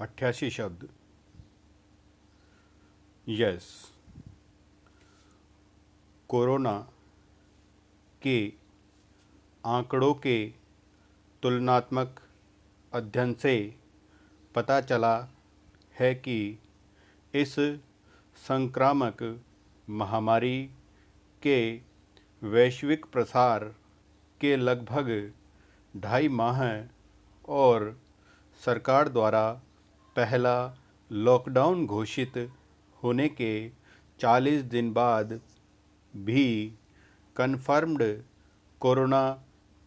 88 शब्द। Yes, corona के आंकड़ों के तुलनात्मक अध्ययन से पता चला है कि इस संक्रामक महामारी के वैश्विक प्रसार के लगभग 2.5 माह और सरकार द्वारा पहला लॉकडाउन घोषित होने के 40 दिन बाद भी कन्फर्म्ड कोरोना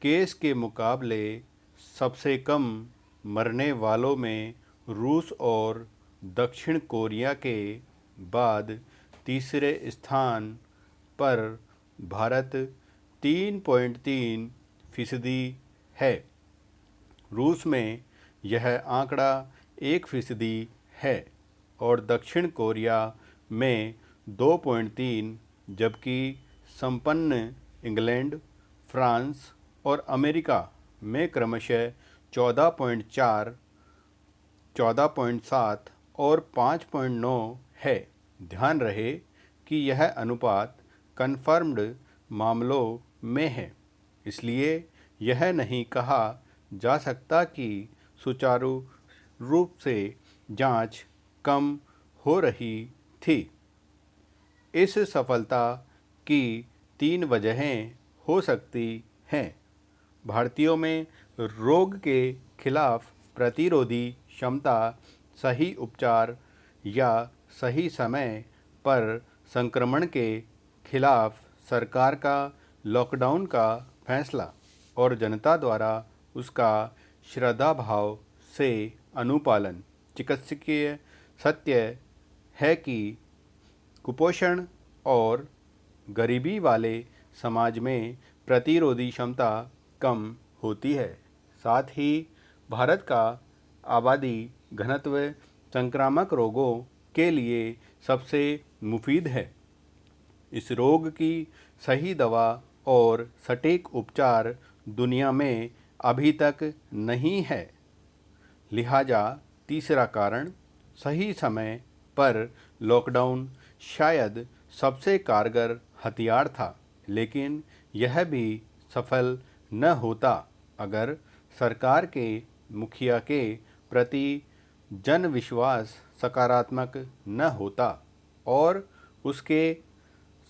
केस के मुकाबले सबसे कम मरने वालों में रूस और दक्षिण कोरिया के बाद तीसरे स्थान पर भारत 3.3% है। रूस में यह आंकड़ा 1% है और दक्षिण कोरिया में 2.3, जबकि संपन्न इंग्लैंड, फ्रांस और अमेरिका में क्रमशः 14.4, 14.7 और 5.9 है। ध्यान रहे कि यह अनुपात कन्फर्म्ड मामलों में है, इसलिए यह नहीं कहा जा सकता कि सुचारू रूप से जांच कम हो रही थी। इस सफलता की 3 वजहें हो सकती हैं। भारतीयों में रोग के खिलाफ प्रतिरोधी क्षमता, सही उपचार या सही समय पर संक्रमण के खिलाफ सरकार का लॉकडाउन का फैसला और जनता द्वारा उसका श्रद्धाभाव से अनुपालन। चिकित्सकीय सत्य है कि कुपोषण और गरीबी वाले समाज में प्रतिरोधी क्षमता कम होती है। साथ ही भारत का आबादी घनत्व संक्रामक रोगों के लिए सबसे मुफीद है। इस रोग की सही दवा और सटीक उपचार दुनिया में अभी तक नहीं है। लिहाजा तीसरा कारण, सही समय पर लॉकडाउन शायद सबसे कारगर हथियार था, लेकिन यह भी सफल न होता अगर सरकार के मुखिया के प्रति जन विश्वास सकारात्मक न होता और उसके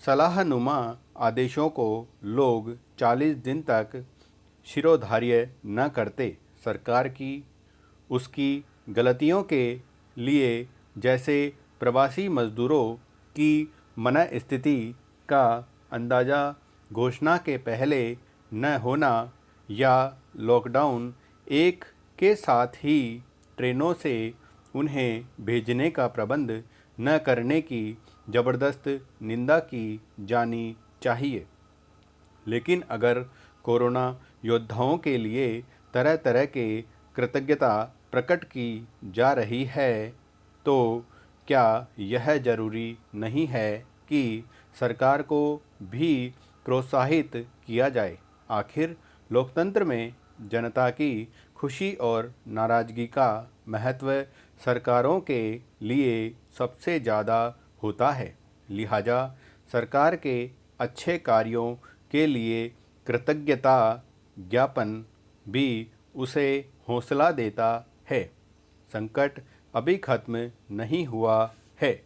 सलाहनुमा आदेशों को लोग 40 दिन तक शिरोधार्य न करते। सरकार की उसकी गलतियों के लिए, जैसे प्रवासी मजदूरों की मना स्थिति का अंदाज़ा घोषणा के पहले न होना या लॉकडाउन एक के साथ ही ट्रेनों से उन्हें भेजने का प्रबंध न करने की ज़बरदस्त निंदा की जानी चाहिए। लेकिन अगर कोरोना योद्धाओं के लिए तरह तरह के कृतज्ञता प्रकट की जा रही है, तो क्या यह जरूरी नहीं है कि सरकार को भी प्रोत्साहित किया जाए? आखिर लोकतंत्र में जनता की खुशी और नाराज़गी का महत्व सरकारों के लिए सबसे ज़्यादा होता है। लिहाजा सरकार के अच्छे कार्यों के लिए कृतज्ञता ज्ञापन भी उसे हौसला देता है। संकट अभी खत्म नहीं हुआ है।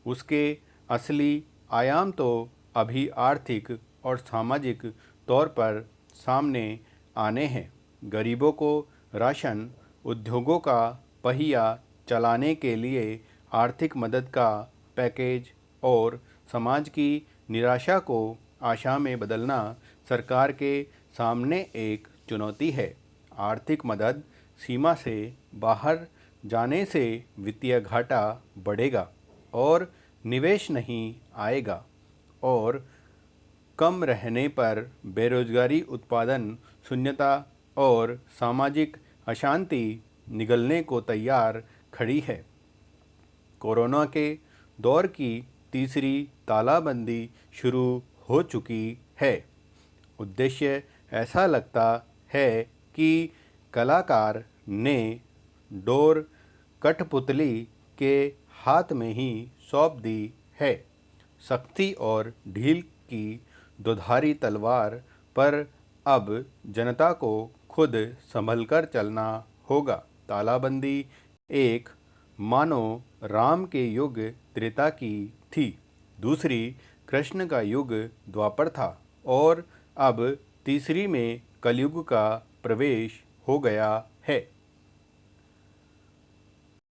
उसके असली आयाम तो अभी आर्थिक और सामाजिक तौर पर सामने आने हैं। गरीबों को राशन, उद्योगों का पहिया चलाने के लिए आर्थिक मदद का पैकेज और समाज की निराशा को आशा में बदलना सरकार के सामने एक चुनौती है। आर्थिक मदद सीमा से बाहर जाने से वित्तीय घाटा बढ़ेगा और निवेश नहीं आएगा, और कम रहने पर बेरोजगारी, उत्पादन शून्यता और सामाजिक अशांति निगलने को तैयार खड़ी है। कोरोना के दौर की तीसरी तालाबंदी शुरू हो चुकी है। उद्देश्य ऐसा लगता है कि कलाकार ने डोर कठपुतली के हाथ में ही सौंप दी है। सख्ती और ढील की दुधारी तलवार पर अब जनता को खुद संभलकर चलना होगा। तालाबंदी एक मानो राम के युग त्रेता की थी, दूसरी कृष्ण का युग द्वापर था और अब तीसरी में कलयुग का प्रवेश हो गया है।